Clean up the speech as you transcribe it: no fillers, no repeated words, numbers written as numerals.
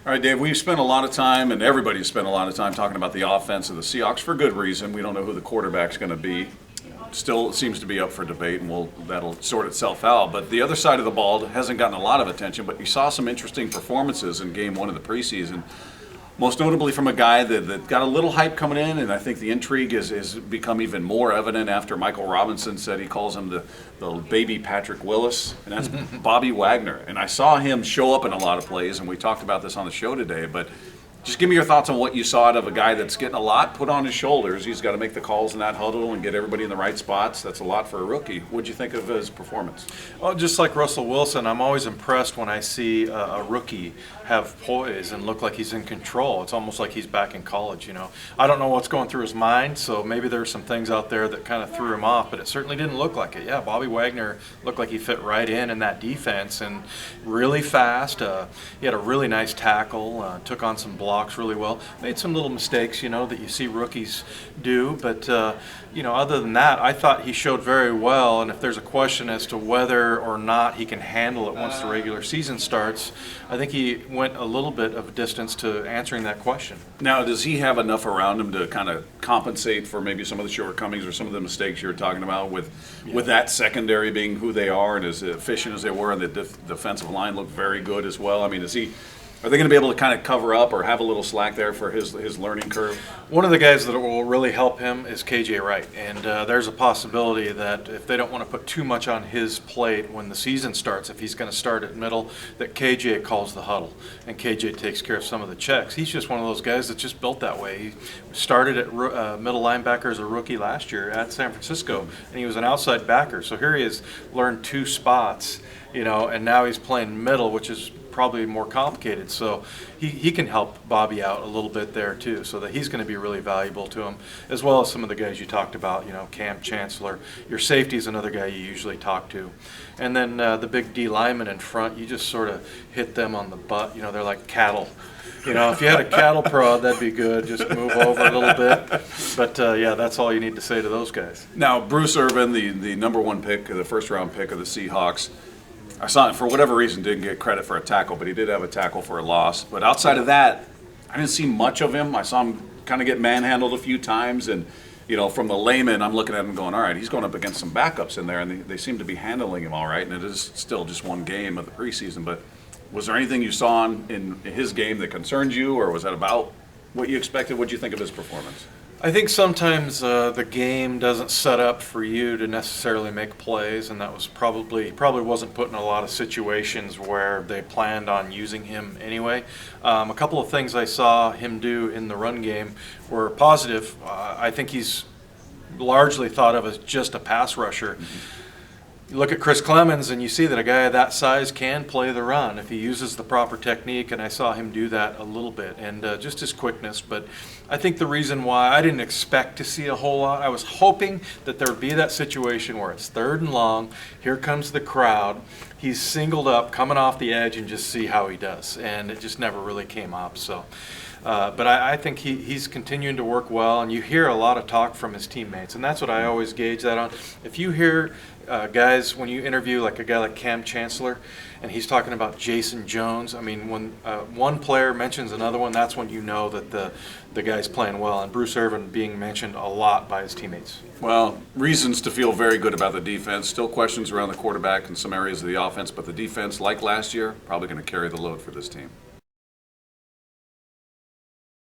All right, Dave, we've spent a lot of time, and everybody's spent a lot of time talking about the offense of the Seahawks for good reason. We don't know who the quarterback's going to be. Still, it seems to be up for debate, and that'll sort itself out. But the other side of the ball hasn't gotten a lot of attention, but you saw some interesting performances in game one of the preseason, most notably from a guy that got a little hype coming in, and I think the intrigue is become even more evident after Michael Robinson said he calls him the baby Patrick Willis, and that's Bobby Wagner. And I saw him show up in a lot of plays, and we talked about this on the show today, but just give me your thoughts on what you saw out of a guy that's getting a lot put on his shoulders. He's got to make the calls in that huddle and get everybody in the right spots. That's a lot for a rookie. What'd you think of his performance? Well, just like Russell Wilson, I'm always impressed when I see a rookie have poise and look like he's in control. It's almost like he's back in college, you know. I don't know what's going through his mind, so maybe there's some things out there that kind of threw him off, but it certainly didn't look like it. Yeah, Bobby Wagner looked like he fit right in that defense and really fast. He had a really nice tackle, took on some blocks really well. Made some little mistakes, you know, that you see rookies do, but you know, other than that, I thought he showed very well. And if there's a question as to whether or not he can handle it once the regular season starts, I think he went a little bit of a distance to answering that question. Now, does he have enough around him to kind of compensate for maybe some of the shortcomings or some of the mistakes you were talking about with that secondary being who they are and as efficient as they were, and the defensive line looked very good as well? I mean, are they going to be able to kind of cover up or have a little slack there for his learning curve? One of the guys that will really help him is KJ Wright, and there's a possibility that if they don't want to put too much on his plate when the season starts, if he's going to start at middle, that KJ calls the huddle and KJ takes care of some of the checks. He's just one of those guys that's just built that way. He started at middle linebacker as a rookie last year at San Francisco, and he was an outside backer. So here he has learned two spots, you know, and now he's playing middle, which is probably more complicated. So he can help Bobby out a little bit there too, so that he's going to be really valuable to him, as well as some of the guys you talked about, you know, Cam Chancellor. Your safety is another guy you usually talk to. And then the big D lineman in front, you just sort of hit them on the butt. You know, they're like cattle. You know, if you had a cattle prod, that'd be good. Just move over a little bit. But, yeah, that's all you need to say to those guys. Now, Bruce Irvin, the number one pick, the first-round pick of the Seahawks, I saw him, for whatever reason, didn't get credit for a tackle, but he did have a tackle for a loss. But outside of that, I didn't see much of him. I saw him kind of get manhandled a few times. And, you know, from the layman, I'm looking at him going, all right, he's going up against some backups in there, and they seem to be handling him all right. And it is still just one game of the preseason. But was there anything you saw in his game that concerned you, or was that about what you expected? What did you think of his performance? I think sometimes the game doesn't set up for you to necessarily make plays, and that was probably wasn't put in a lot of situations where they planned on using him anyway. A couple of things I saw him do in the run game were positive. I think he's largely thought of as just a pass rusher. You look at Chris Clemens and you see that a guy that size can play the run if he uses the proper technique, and I saw him do that a little bit, and just his quickness. But I think the reason why I didn't expect to see a whole lot, I was hoping that there would be that situation where it's 3rd and long, here comes the crowd, he's singled up, coming off the edge, and just see how he does, and it just never really came up. So. But I think he's continuing to work well, and you hear a lot of talk from his teammates, and that's what I always gauge that on. If you hear guys, when you interview like a guy like Cam Chancellor, and he's talking about Jason Jones, I mean, when one player mentions another one, that's when you know that the guy's playing well, and Bruce Irvin being mentioned a lot by his teammates. Well, reasons to feel very good about the defense. Still questions around the quarterback and some areas of the offense, but the defense, like last year, probably going to carry the load for this team.